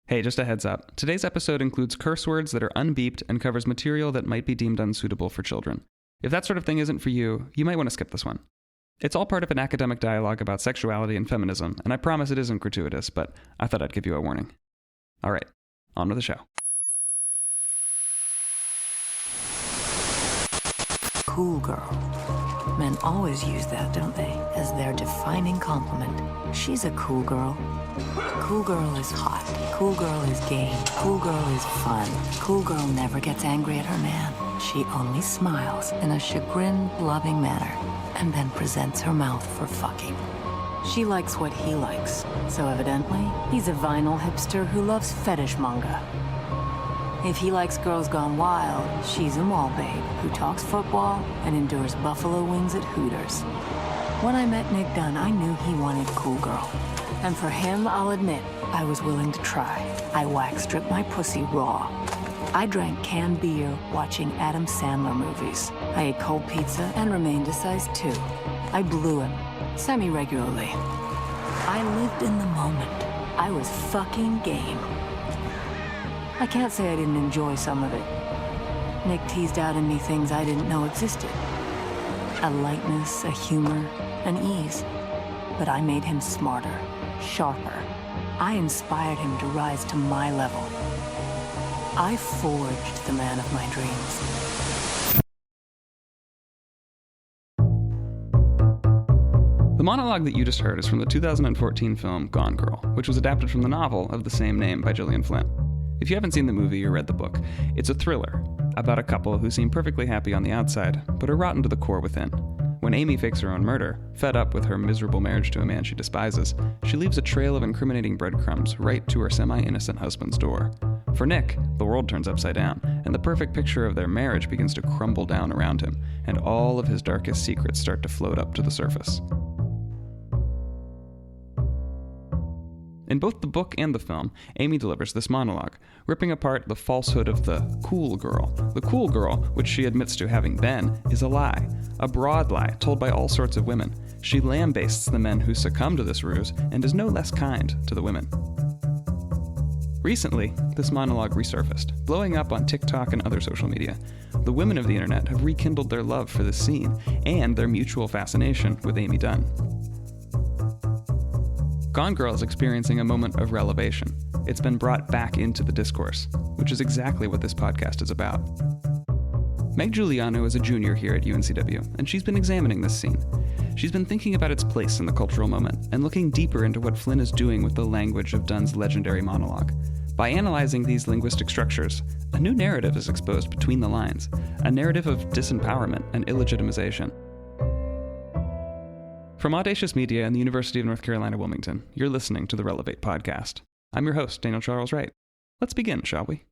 Hey, just a heads up. Today's episode includes curse words that are unbeeped and covers material that might be deemed unsuitable for children. If that sort of thing isn't for you, you might want to skip this one. It's all part of an academic dialogue about sexuality and feminism, and I promise it isn't gratuitous, but I thought I'd give you a warning. All right, on with the show. Cool girl. Men always use that, don't they, as their defining compliment. She's a cool girl. Cool girl is hot. Cool girl is game. Cool girl is fun. Cool girl never gets angry at her man. She only smiles in a chagrin-loving manner and then presents her mouth for fucking. She likes what he likes, so evidently, he's a vinyl hipster who loves fetish manga. If he likes girls gone wild, she's a mall babe who talks football and endures buffalo wings at Hooters. When I met Nick Dunne, I knew he wanted cool girl. And for him, I'll admit, I was willing to try. I wax stripped my pussy raw. I drank canned beer watching Adam Sandler movies. I ate cold pizza and remained a size 2. I blew him, semi-regularly. I lived in the moment. I was fucking game. I can't say I didn't enjoy some of it. Nick teased out in me things I didn't know existed. A lightness, a humor, an ease. But I made him smarter, sharper. I inspired him to rise to my level. I forged the man of my dreams. The monologue that you just heard is from the 2014 film Gone Girl, which was adapted from the novel of the same name by Gillian Flynn. If you haven't seen the movie or read the book, it's a thriller about a couple who seem perfectly happy on the outside, but are rotten to the core within. When Amy fakes her own murder, fed up with her miserable marriage to a man she despises, she leaves a trail of incriminating breadcrumbs right to her semi-innocent husband's door. For Nick, the world turns upside down, and the perfect picture of their marriage begins to crumble down around him, and all of his darkest secrets start to float up to the surface. In both the book and the film, Amy delivers this monologue, ripping apart the falsehood of the cool girl. The cool girl, which she admits to having been, is a lie. A broad lie told by all sorts of women. She lambastes the men who succumb to this ruse and is no less kind to the women. Recently, this monologue resurfaced, blowing up on TikTok and other social media. The women of the internet have rekindled their love for this scene and their mutual fascination with Amy Dunne. Gone Girl is experiencing a moment of relevation. It's been brought back into the discourse, which is exactly what this podcast is about. Meg Giuliano is a junior here at UNCW, and she's been examining this scene. She's been thinking about its place in the cultural moment and looking deeper into what Flynn is doing with the language of Dunne's legendary monologue. By analyzing these linguistic structures, a new narrative is exposed between the lines, a narrative of disempowerment and illegitimization. From Audacious Media and the University of North Carolina, Wilmington, you're listening to the Relevate podcast. I'm your host, Daniel Charles Wright. Let's begin, shall we?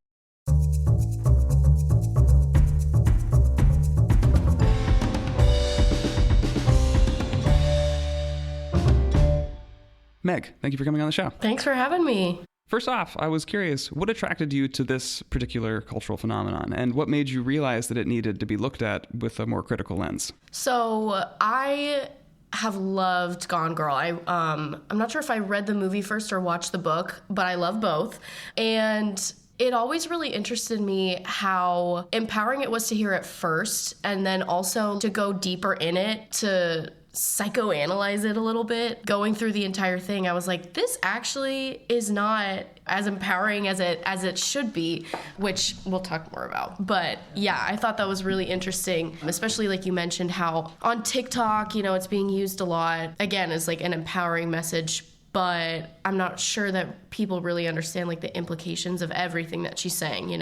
Meg, thank you for coming on the show. Thanks for having me. First off, I was curious, what attracted you to this particular cultural phenomenon, and what made you realize that it needed to be looked at with a more critical lens? So I have loved Gone Girl. I'm not sure if I read the movie first or watched the book, but I love both. And it always really interested me how empowering it was to hear it first, and then also to go deeper in it, to psychoanalyze it a little bit. Going through the entire thing, I was like, this actually is not as empowering as it should be, which we'll talk more about. But yeah, I thought that was really interesting, especially like you mentioned how on TikTok, it's being used a lot, again, as like an empowering message, but I'm not sure that people really understand like the implications of everything that she's saying,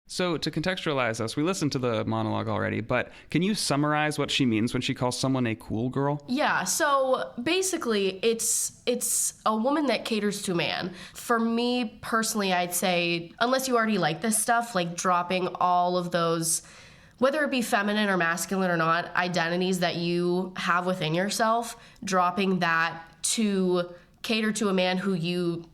So to contextualize us, we listened to the monologue already, but can you summarize what she means when she calls someone a cool girl? Yeah, so basically it's a woman that caters to a man. For me personally, I'd say, unless you already like this stuff, like dropping all of those, whether it be feminine or masculine or not, identities that you have within yourself, dropping that to cater to a man who you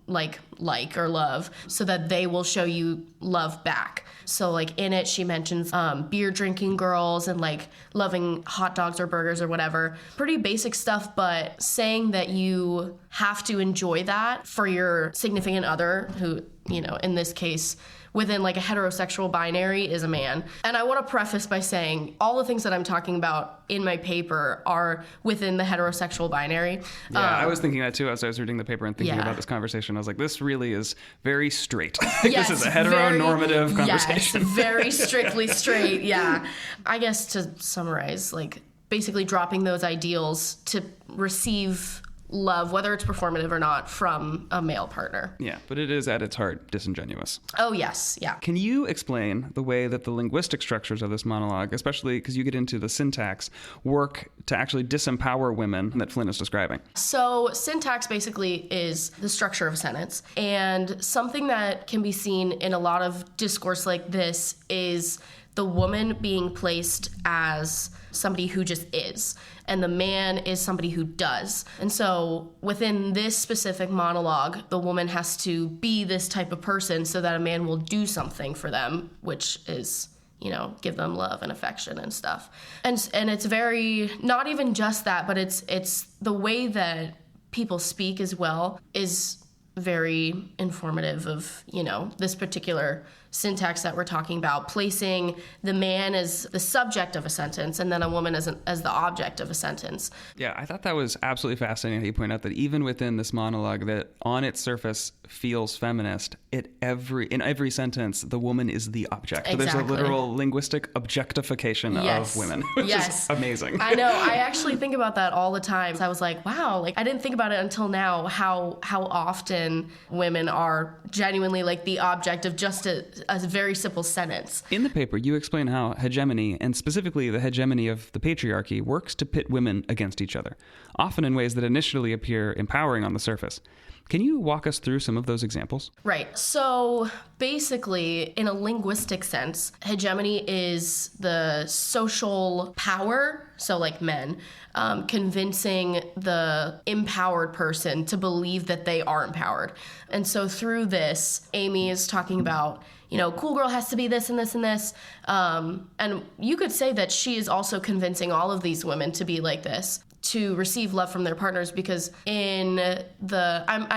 like like or love so that they will show you love back. So like in it, she mentions beer drinking girls and like loving hot dogs or burgers or whatever. Pretty basic stuff, but saying that you have to enjoy that for your significant other who, you know, in this case, within like a heterosexual binary is a man. And I want to preface by saying all the things that I'm talking about in my paper are within the heterosexual binary. Yeah, I was thinking that too as I was reading the paper and thinking about this conversation. I was like, this really is very straight. Yes, this is a heteronormative conversation. Yes, very strictly straight, yeah. I guess to summarize, like basically dropping those ideals to receive love, whether it's performative or not, from a male partner. Yeah, but it is at its heart disingenuous. Oh, yes, yeah. Can you explain the way that the linguistic structures of this monologue, especially because you get into the syntax, work to actually disempower women that Flynn is describing? So syntax basically is the structure of a sentence. And something that can be seen in a lot of discourse like this is the woman being placed as somebody who just is, and the man is somebody who does. And so within this specific monologue, the woman has to be this type of person so that a man will do something for them, which is, you know, give them love and affection and stuff. And it's very, not even just that, but it's the way that people speak as well is very informative of, you know, this particular syntax that we're talking about, placing the man as the subject of a sentence and then a woman as the object of a sentence. Yeah, I thought that was absolutely fascinating how you point out that even within this monologue that on its surface feels feminist, in every sentence, the woman is the object. Exactly. So there's a literal linguistic objectification of women, which is amazing. I know. I actually think about that all the time. I was like, wow, like I didn't think about it until now, how often women are genuinely like the object of just a very simple sentence. In the paper, you explain how hegemony, and specifically the hegemony of the patriarchy, works to pit women against each other, often in ways that initially appear empowering on the surface. Can you walk us through some of those examples? Right. So basically, in a linguistic sense, hegemony is the social power, so like men, convincing the empowered person to believe that they are empowered. And so through this, Amy is talking about, you know, cool girl has to be this and this and this. And you could say that she is also convincing all of these women to be like this, to receive love from their partners, because I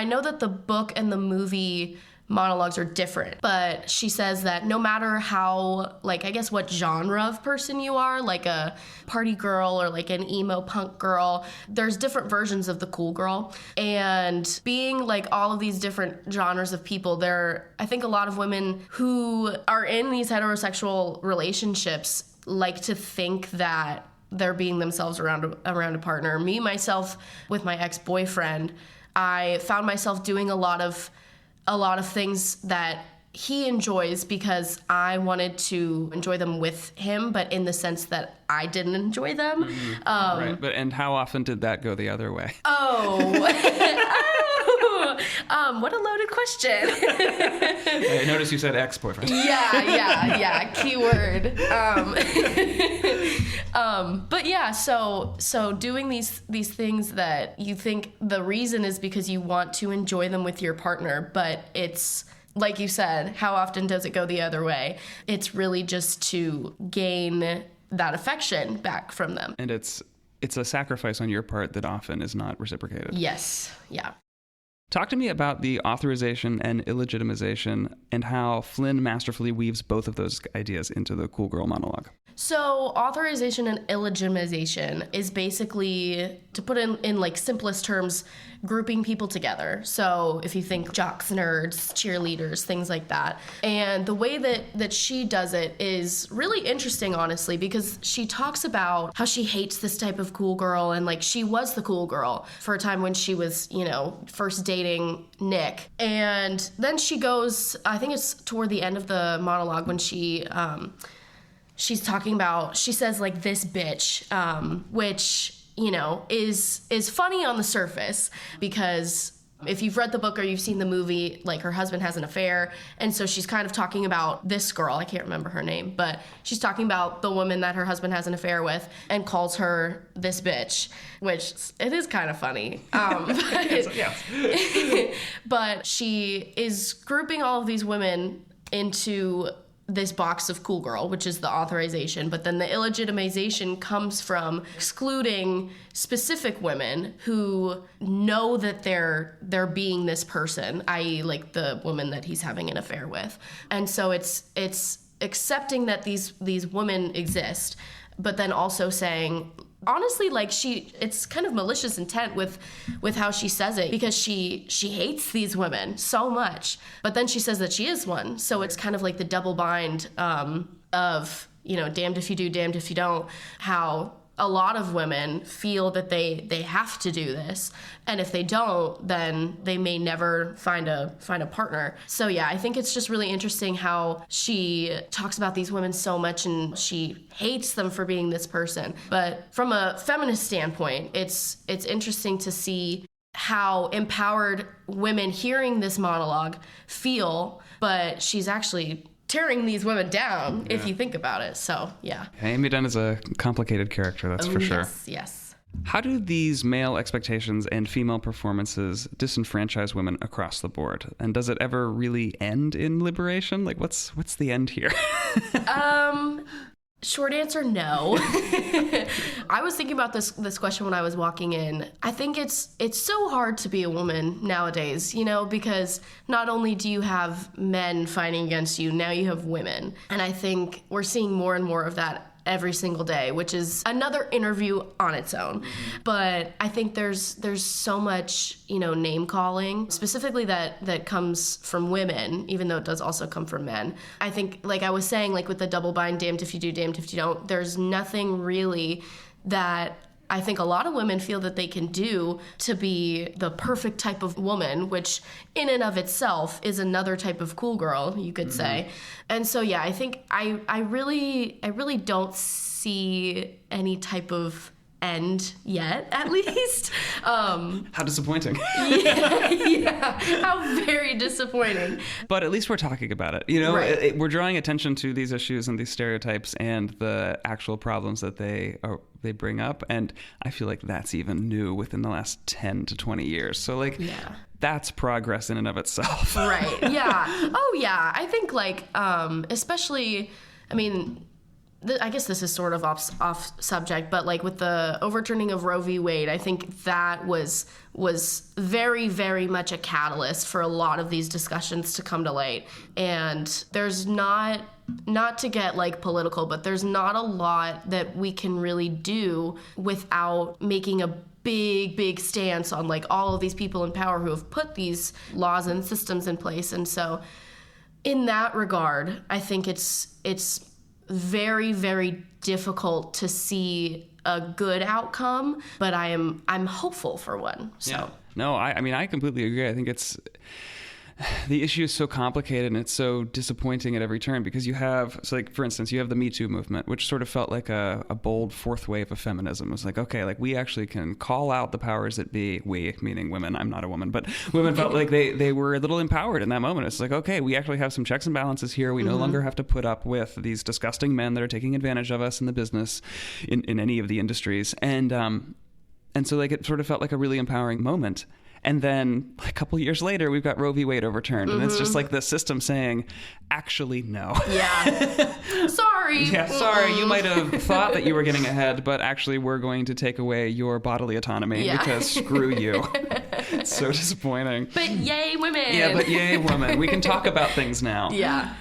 know that the book and the movie monologues are different, but she says that no matter how, like, I guess what genre of person you are, like a party girl or like an emo punk girl, there's different versions of the cool girl. And being like all of these different genres of people, I think a lot of women who are in these heterosexual relationships like to think that they're being themselves around a partner. Me, myself, with my ex-boyfriend, I found myself doing a lot of things that he enjoys because I wanted to enjoy them with him, but in the sense that I didn't enjoy them. Right. And how often did that go the other way? What a loaded question. I noticed you said ex-boyfriend. Yeah. Keyword. But yeah, so doing these things that you think the reason is because you want to enjoy them with your partner, but it's, like you said, how often does it go the other way? It's really just to gain that affection back from them. And it's a sacrifice on your part that often is not reciprocated. Yes, yeah. Talk to me about the authorization and illegitimization and how Flynn masterfully weaves both of those ideas into the cool girl monologue. So authorization and illegitimization is basically, to put in like simplest terms, grouping people together. So if you think jocks, nerds, cheerleaders, things like that. And the way that she does it is really interesting, honestly, because she talks about how she hates this type of cool girl, and like she was the cool girl for a time when she was, you know, first dating Nick. And then she goes, I think it's toward the end of the monologue when she's talking about, she says like this bitch, which, you know, is funny on the surface because If you've read the book or you've seen the movie, like her husband has an affair. And so she's kind of talking about this girl. I can't remember her name, but she's talking about the woman that her husband has an affair with and calls her this bitch, which it is kind of funny. But she is grouping all of these women into this box of cool girl, which is the authorization, but then the illegitimization comes from excluding specific women who know that they're being this person, i.e. like the woman that he's having an affair with. And so it's accepting that these women exist, but then also saying, honestly, like it's kind of malicious intent with how she says it, because she hates these women so much, but then she says that she is one. So it's kind of like the double bind of, damned if you do, damned if you don't, how a lot of women feel that they have to do this, and if they don't, then they may never find a partner. So yeah, I think it's just really interesting how she talks about these women so much and she hates them for being this person. But from a feminist standpoint, it's interesting to see how empowered women hearing this monologue feel, but she's actually tearing these women down, if you think about it. So, yeah. Amy Dunne is a complicated character, that's for sure. Yes. How do these male expectations and female performances disenfranchise women across the board? And does it ever really end in liberation? Like, what's the end here? Short answer, no. I was thinking about this question when I was walking in. I think it's so hard to be a woman nowadays, because not only do you have men fighting against you, now you have women. And I think we're seeing more and more of that every single day, which is another interview on its own. But I think there's so much, name calling, specifically that comes from women, even though it does also come from men. I think, like I was saying, like with the double bind, damned if you do, damned if you don't, there's nothing really that I think a lot of women feel that they can do to be the perfect type of woman, which in and of itself is another type of cool girl, you could say. And so, yeah, I think I really don't see any type of end yet, at least. How disappointing. Yeah, how very disappointing. But at least we're talking about it. Right. We're drawing attention to these issues and these stereotypes and the actual problems that they bring up. And I feel like that's even new within the last 10 to 20 years. So that's progress in and of itself. Right. Yeah. Oh, yeah. I think especially, I guess this is sort of off subject, but like with the overturning of Roe v. Wade, I think that was very, very much a catalyst for a lot of these discussions to come to light. And there's not to get like political, but there's not a lot that we can really do without making a big stance on like all of these people in power who have put these laws and systems in place. And so in that regard, I think it's very, very difficult to see a good outcome, but I'm hopeful for one. So. Yeah. No, I completely agree. I think the issue is so complicated and it's so disappointing at every turn because for instance, you have the Me Too movement, which sort of felt like a bold fourth wave of feminism. It was like, okay, like we actually can call out the powers that be, we, meaning women. I'm not a woman, but women felt like they were a little empowered in that moment. It's like, okay, we actually have some checks and balances here. We no longer have to put up with these disgusting men that are taking advantage of us in the business, in any of the industries. And so like it sort of felt like a really empowering moment. And then a couple years later, we've got Roe v. Wade overturned. And it's just like the system saying, actually, no. Yeah. Sorry. Yeah, sorry. You might have thought that you were getting ahead, but actually we're going to take away your bodily autonomy because screw you. It's so disappointing. But yay, women. Yeah, but yay, women. We can talk about things now. Yeah.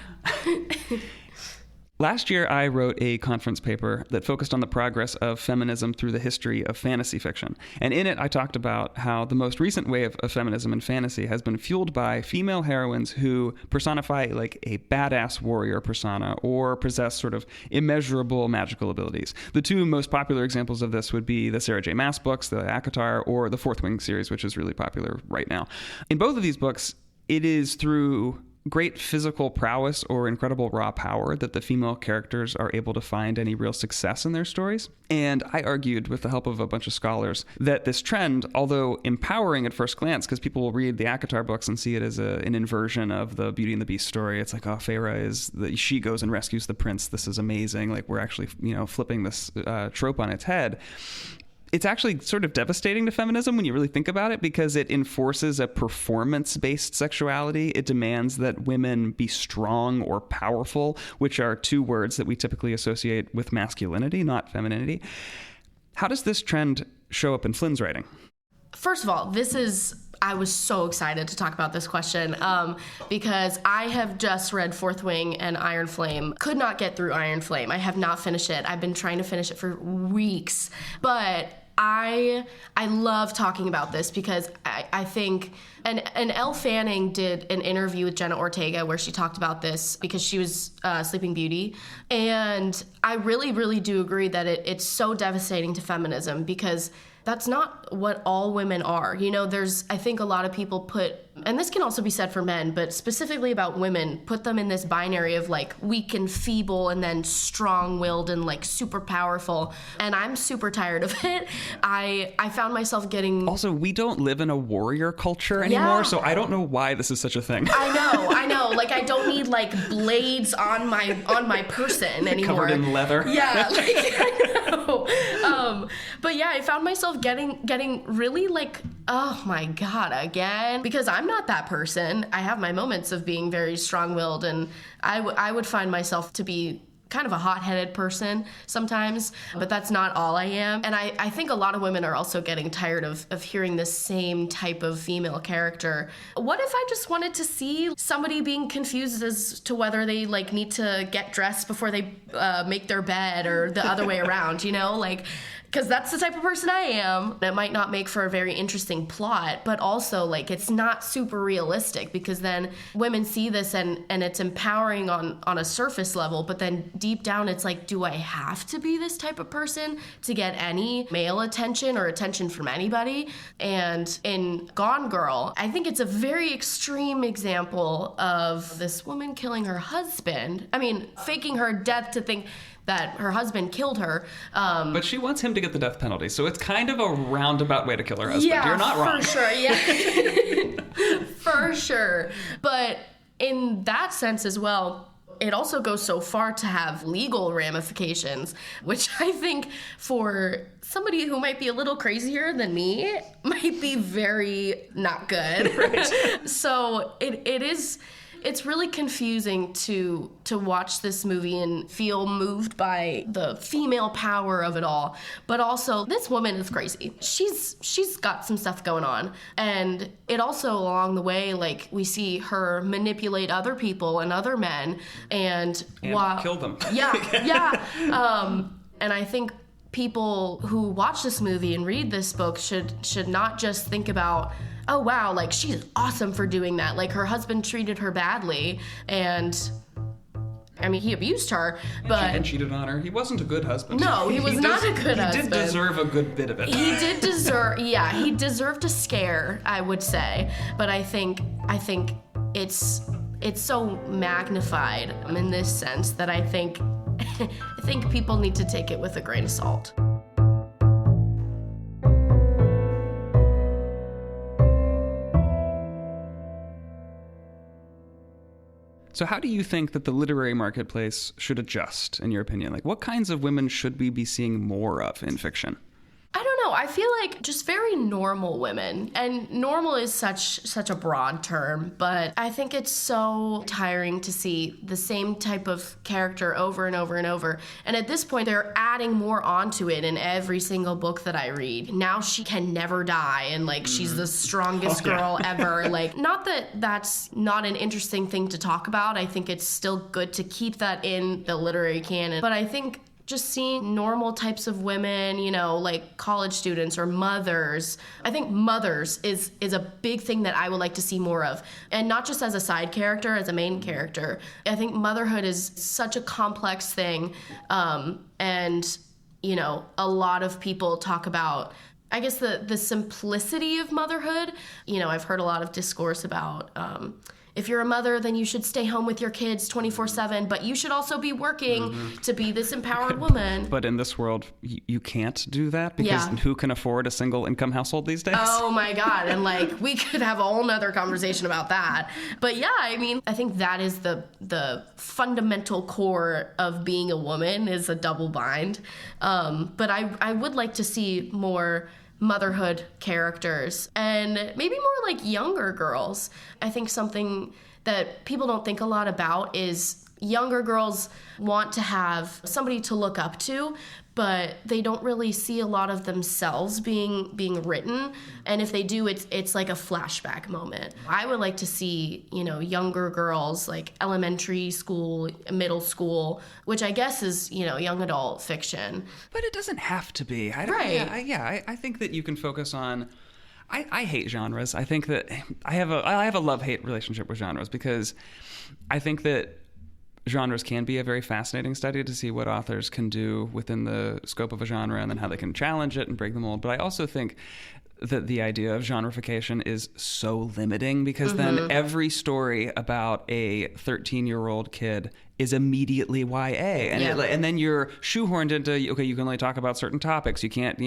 Last year, I wrote a conference paper that focused on the progress of feminism through the history of fantasy fiction. And in it, I talked about how the most recent wave of feminism in fantasy has been fueled by female heroines who personify like a badass warrior persona or possess sort of immeasurable magical abilities. The two most popular examples of this would be the Sarah J. Maas books, the ACOTAR, or the Fourth Wing series, which is really popular right now. In both of these books, it is through great physical prowess or incredible raw power that the female characters are able to find any real success in their stories. And I argued, with the help of a bunch of scholars, that this trend, although empowering at first glance, because people will read the ACOTAR books and see it as an inversion of the Beauty and the Beast story. It's like, oh, Feyre she goes and rescues the prince. This is amazing. Like, we're actually, flipping this trope on its head. It's actually sort of devastating to feminism when you really think about it, because it enforces a performance-based sexuality. It demands that women be strong or powerful, which are two words that we typically associate with masculinity, not femininity. How does this trend show up in Flynn's writing? First of all, I was so excited to talk about this question because I have just read Fourth Wing and Iron Flame. Could not get through Iron Flame. I have not finished it. I've been trying to finish it for weeks. But I love talking about this because I think, and Elle Fanning did an interview with Jenna Ortega where she talked about this because she was Sleeping Beauty. And I really, really do agree that it's so devastating to feminism because that's not what all women are. I think a lot of people put, and this can also be said for men, but specifically about women, put them in this binary of like weak and feeble and then strong-willed and like super powerful. And I'm super tired of it. I found myself getting... Also, we don't live in a warrior culture anymore, so I don't know why this is such a thing. I know. Like, I don't need like blades on my person anymore. Covered in leather. Yeah, I know. But yeah, I found myself getting really like, oh my God, again, because I'm not that person. I have my moments of being very strong-willed, and I would find myself to be kind of a hot-headed person sometimes, but that's not all I am. And I think a lot of women are also getting tired of hearing the same type of female character. What if I just wanted to see somebody being confused as to whether they like need to get dressed before they make their bed or the other way around, because that's the type of person I am. It might not make for a very interesting plot, but also like it's not super realistic because then women see this and it's empowering on a surface level, but then deep down it's like, do I have to be this type of person to get any male attention or attention from anybody? And in Gone Girl, I think it's a very extreme example of this woman killing her husband. I mean, faking her death to think that her husband killed her. But she wants him to get the death penalty, so it's kind of a roundabout way to kill her husband. Yeah, you're not wrong. For sure, yeah. For sure. But in that sense as well, it also goes so far to have legal ramifications, which I think for somebody who might be a little crazier than me might be very not good. Right. So it's really confusing to watch this movie and feel moved by the female power of it all. But also, this woman is crazy. She's got some stuff going on. And it also, along the way, like, we see her manipulate other people and other men and kill them. Yeah. And I think people who watch this movie and read this book should not just think about, oh wow, like she's awesome for doing that. Like her husband treated her badly and I mean, he abused her, but... And cheated on her. He wasn't a good husband. No, he was not a good husband. He did deserve a good bit of it. He did deserve, he deserved a scare, I would say. But I think it's so magnified in this sense that I think people need to take it with a grain of salt. So how do you think that the literary marketplace should adjust, in your opinion? Like, what kinds of women should we be seeing more of in fiction? I don't know. I feel like just very normal women. And normal is such a broad term, but I think it's so tiring to see the same type of character over and over and over. And at this point, they're adding more onto it in every single book that I read. Now she can never die, and like she's the strongest girl ever. Like, not that that's not an interesting thing to talk about. I think it's still good to keep that in the literary canon. But I think just seeing normal types of women, like college students or mothers. I think mothers is a big thing that I would like to see more of. And not just as a side character, as a main character. I think motherhood is such a complex thing. And, a lot of people talk about, I guess, the simplicity of motherhood. I've heard a lot of discourse about if you're a mother, then you should stay home with your kids 24/7, but you should also be working to be this empowered woman. But in this world, you can't do that because who can afford a single income household these days? Oh my God. And like, we could have a whole nother conversation about that. But yeah, I mean, I think that is the fundamental core of being a woman, is a double bind. But I would like to see more motherhood characters and maybe more like younger girls. I think something that people don't think a lot about is younger girls want to have somebody to look up to, but they don't really see a lot of themselves being written. And if they do, it's like a flashback moment. I would like to see, younger girls, like elementary school, middle school, which I guess is, young adult fiction. But it doesn't have to be. I think that you can focus on... I hate genres. I think that I have a love-hate relationship with genres, because I think that genres can be a very fascinating study to see what authors can do within the scope of a genre and then how they can challenge it and break the mold. But I also think that the idea of genreification is so limiting, because then every story about a 13-year-old kid is immediately YA. And then you're shoehorned into, okay, you can only talk about certain topics. You can't,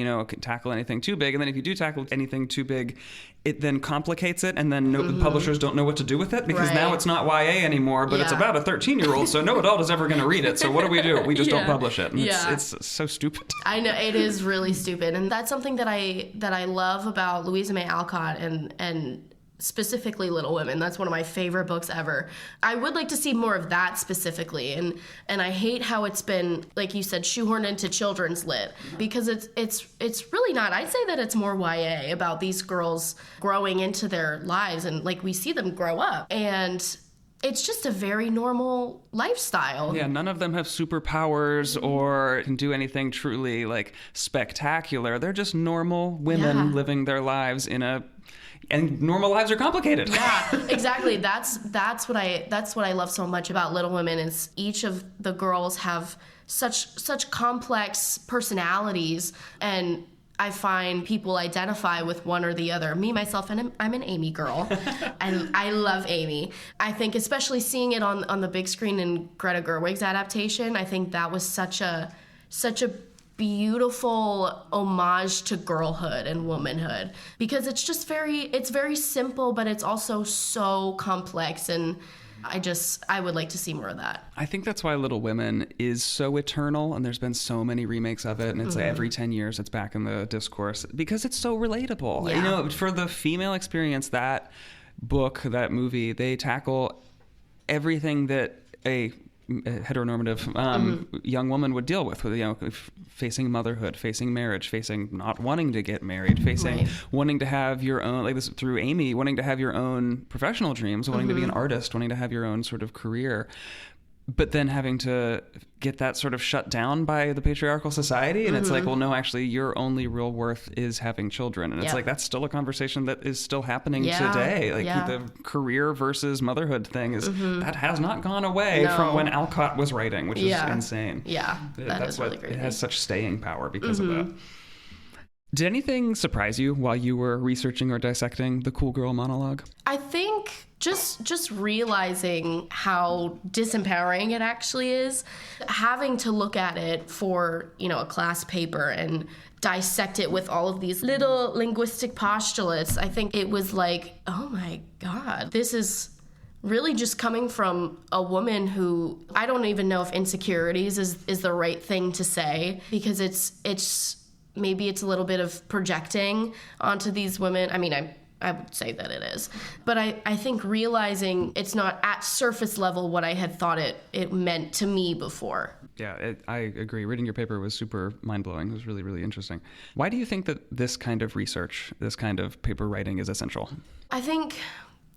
tackle anything too big. And then if you do tackle anything too big, it then complicates it. And then the publishers don't know what to do with it, because now it's not YA anymore, but it's about a 13-year-old. So no adult is ever going to read it. So what do? We just don't publish it. And it's so stupid. I know, it is really stupid. And that's something that I love about Louisa May Alcott and specifically Little Women. That's one of my favorite books ever. I would like to see more of that specifically, and I hate how it's been, like you said, shoehorned into children's lit, because it's really not. I'd say that it's more YA, about these girls growing into their lives, and like we see them grow up, and it's just a very normal lifestyle. Yeah, none of them have superpowers or can do anything truly like spectacular. They're just normal women living their lives and normal lives are complicated. Yeah, exactly. That's what I love so much about Little Women, is each of the girls have such complex personalities, and I find people identify with one or the other. Me, myself, and I'm an Amy girl. And I love Amy. I think especially seeing it on the big screen in Greta Gerwig's adaptation, I think that was such a beautiful homage to girlhood and womanhood, because it's very simple, but it's also so complex, and I would like to see more of that. I think that's why Little Women is so eternal, and there's been so many remakes of it, and it's like every 10 years it's back in the discourse, because it's so relatable. Yeah. For the female experience, that book, that movie, they tackle everything that a heteronormative young woman would deal with, facing motherhood, facing marriage, facing not wanting to get married, facing wanting to have your own, like this through Amy, wanting to have your own professional dreams, wanting to be an artist, wanting to have your own sort of career, but then having to get that sort of shut down by the patriarchal society. And it's like, well, no, actually your only real worth is having children. And it's like, that's still a conversation that is still happening today. Like the career versus motherhood thing is, that has not gone away from when Alcott was writing, which is insane. Yeah, that's why really great. It has such staying power because of that. Did anything surprise you while you were researching or dissecting the Cool Girl monologue? I think just realizing how disempowering it actually is, having to look at it for, a class paper and dissect it with all of these little linguistic postulates, I think it was like, oh my God, this is really just coming from a woman who, I don't even know if insecurities is the right thing to say, because it's maybe it's a little bit of projecting onto these women. I mean, I would say that it is. But I think realizing it's not at surface level what I had thought it meant to me before. Yeah, I agree. Reading your paper was super mind-blowing. It was really, really interesting. Why do you think that this kind of research, this kind of paper writing is essential? I think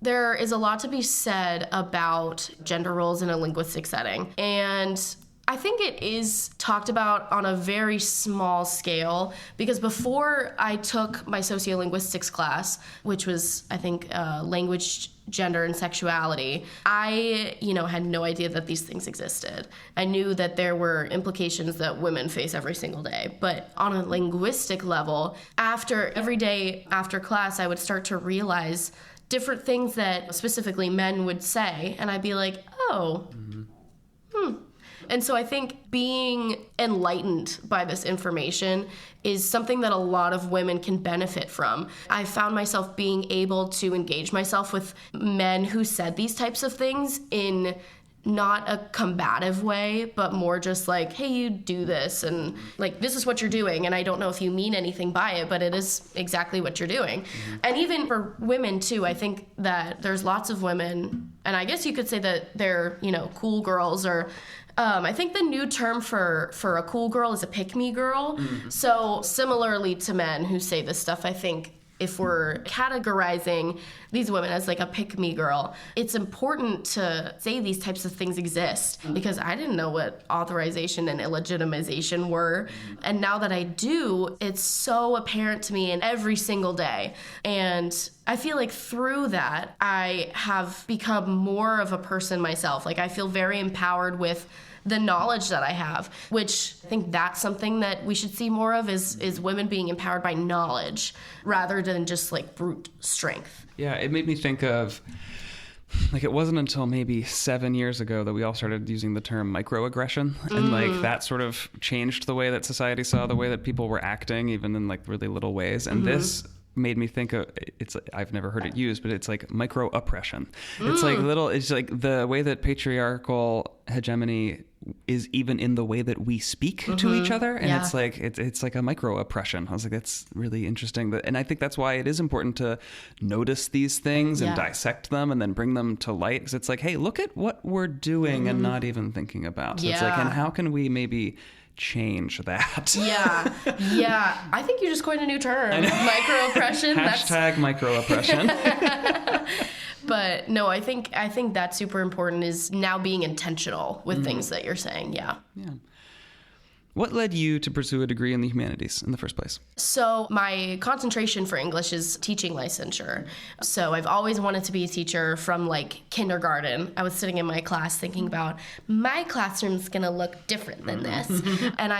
there is a lot to be said about gender roles in a linguistic setting. And I think it is talked about on a very small scale, because before I took my sociolinguistics class, which was, I think, language, gender, and sexuality, I, had no idea that these things existed. I knew that there were implications that women face every single day. But on a linguistic level, every day after class, I would start to realize different things that specifically men would say, and I'd be like, oh, And so I think being enlightened by this information is something that a lot of women can benefit from. I found myself being able to engage myself with men who said these types of things in not a combative way, but more just like, hey, you do this, and like, this is what you're doing, and I don't know if you mean anything by it, but it is exactly what you're doing. Mm-hmm. And even for women too, I think that there's lots of women, and I guess you could say that they're, you know, cool girls, or I think the new term for a cool girl is a pick-me girl. Mm-hmm. So similarly to men who say this stuff, I think if we're categorizing these women as like a pick-me girl, it's important to say these types of things exist, because I didn't know what authorization and illegitimization were. And now that I do, it's so apparent to me in every single day. And I feel like through that, I have become more of a person myself. Like, I feel very empowered with the knowledge that I have, which I think that's something that we should see more of, is women being empowered by knowledge rather than just like brute strength. Yeah, it made me think of, like, it wasn't until maybe 7 years ago that we all started using the term microaggression, and like that sort of changed the way that society saw the way that people were acting, even in like really little ways. And this made me think of, it's, I've never heard it used, but it's like micro oppression. It's like it's like the way that patriarchal hegemony is even in the way that we speak to each other. And it's like, it's like a micro oppression. I was like, that's really interesting. And I think that's why it is important to notice these things and dissect them and then bring them to light. Because it's like, hey, look at what we're doing and not even thinking about. So it's like, and how can we maybe change that? Yeah. I think you just coined a new term. Microaggression. Hashtag microaggression. But no, I think that's super important, is now being intentional with things that you're saying. Yeah. What led you to pursue a degree in the humanities in the first place? So my concentration for English is teaching licensure. So I've always wanted to be a teacher from like kindergarten. I was sitting in my class thinking about, my classroom's gonna look different than this. And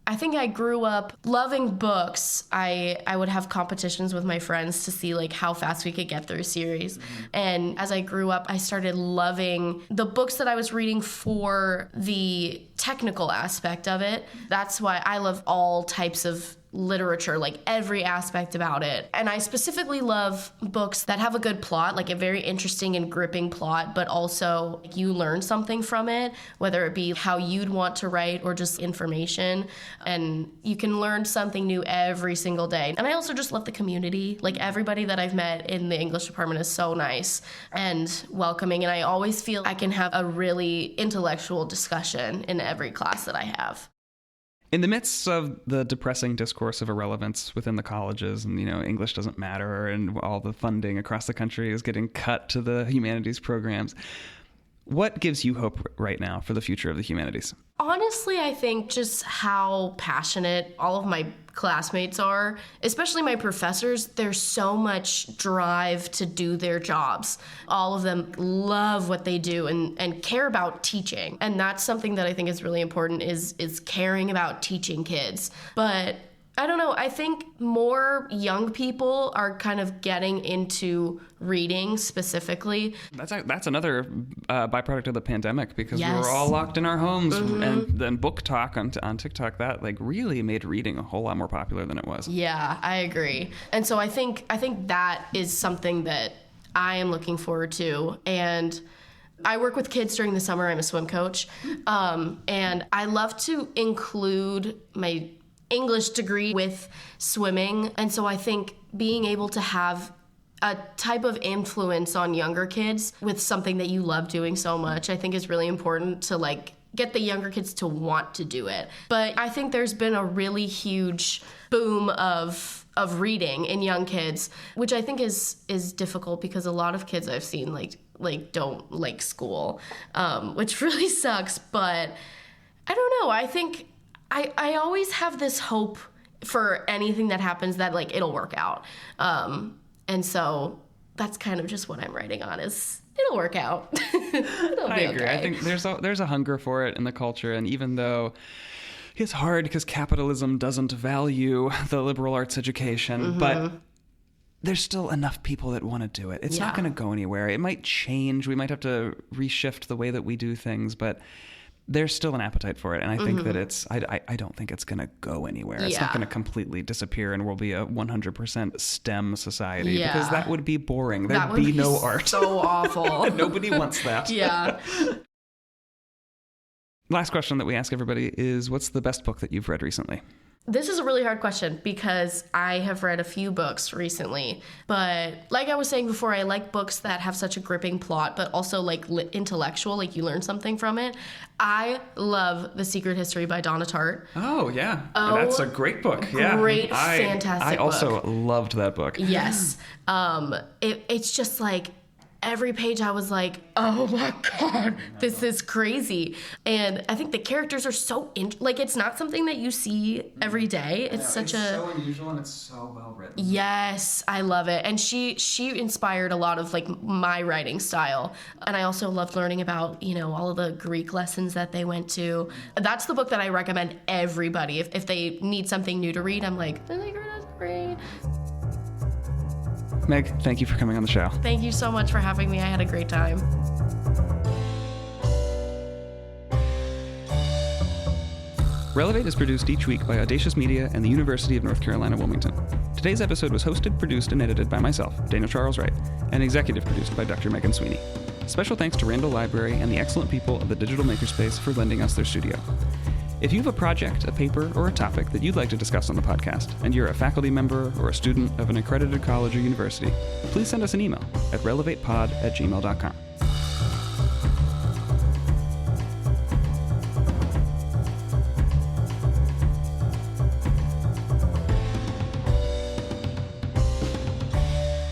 I think I grew up loving books. I would have competitions with my friends to see like how fast we could get through a series. And as I grew up, I started loving the books that I was reading for the technical aspect of it. That's why I love all types of literature, like every aspect about it. And I specifically love books that have a good plot, like a very interesting and gripping plot, but also you learn something from it, whether it be how you'd want to write or just information. And you can learn something new every single day. And I also just love the community. Like, everybody that I've met in the English department is so nice and welcoming. And I always feel I can have a really intellectual discussion in every class that I have. In the midst of the depressing discourse of irrelevance within the colleges, and, you know, English doesn't matter, and all the funding across the country is getting cut to the humanities programs, what gives you hope right now for the future of the humanities? Honestly, I think just how passionate all of my classmates are, especially my professors. There's so much drive to do their jobs. All of them love what they do and care about teaching. And that's something that I think is really important, is caring about teaching kids. But I don't know, I think more young people are kind of getting into reading specifically. That's another byproduct of the pandemic, because we were all locked in our homes, and then book talk on TikTok, that like really made reading a whole lot more popular than it was. Yeah, I agree. And so I think that is something that I am looking forward to. And I work with kids during the summer. I'm a swim coach. And I love to include my English degree with swimming. And so I think being able to have a type of influence on younger kids with something that you love doing so much, I think is really important to like get the younger kids to want to do it. But I think there's been a really huge boom of reading in young kids, which I think is difficult, because a lot of kids I've seen like don't like school, which really sucks. But I don't know, I think I always have this hope for anything that happens that like it'll work out. And so that's kind of just what I'm writing on, is it'll work out. I agree. Okay. I think there's a hunger for it in the culture. And even though it's hard because capitalism doesn't value the liberal arts education, but there's still enough people that want to do it. It's not going to go anywhere. It might change. We might have to reshift the way that we do things, but there's still an appetite for it. And I think that I don't think it's going to go anywhere. It's not going to completely disappear and we'll be a 100% STEM society because that would be boring. There'd be no art. So awful. Nobody wants that. Yeah. Last question that we ask everybody is, what's the best book that you've read recently? This is a really hard question because I have read a few books recently, but like I was saying before, I like books that have such a gripping plot, but also like intellectual, like you learn something from it. I love The Secret History by Donna Tartt. Oh, yeah. That's a great book. Great, fantastic book. I also loved that book. Yes. It's just like, every page I was like, oh my God, this is crazy. And I think the characters are so, it's not something that you see every day. It's so unusual and it's so well written. Yes, I love it. And she inspired a lot of like my writing style. And I also loved learning about, all of the Greek lessons that they went to. That's the book that I recommend everybody. If they need something new to read, I'm like, The Secret History. Meg, thank you for coming on the show. Thank you so much for having me. I had a great time. Relevate is produced each week by Audacious Media and the University of North Carolina, Wilmington. Today's episode was hosted, produced, and edited by myself, Daniel Charles Wright, and executive produced by Dr. Megan Sweeney. Special thanks to Randall Library and the excellent people of the Digital Makerspace for lending us their studio. If you have a project, a paper, or a topic that you'd like to discuss on the podcast, and you're a faculty member or a student of an accredited college or university, please send us an email at relevatepod@gmail.com.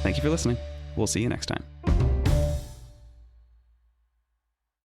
Thank you for listening. We'll see you next time.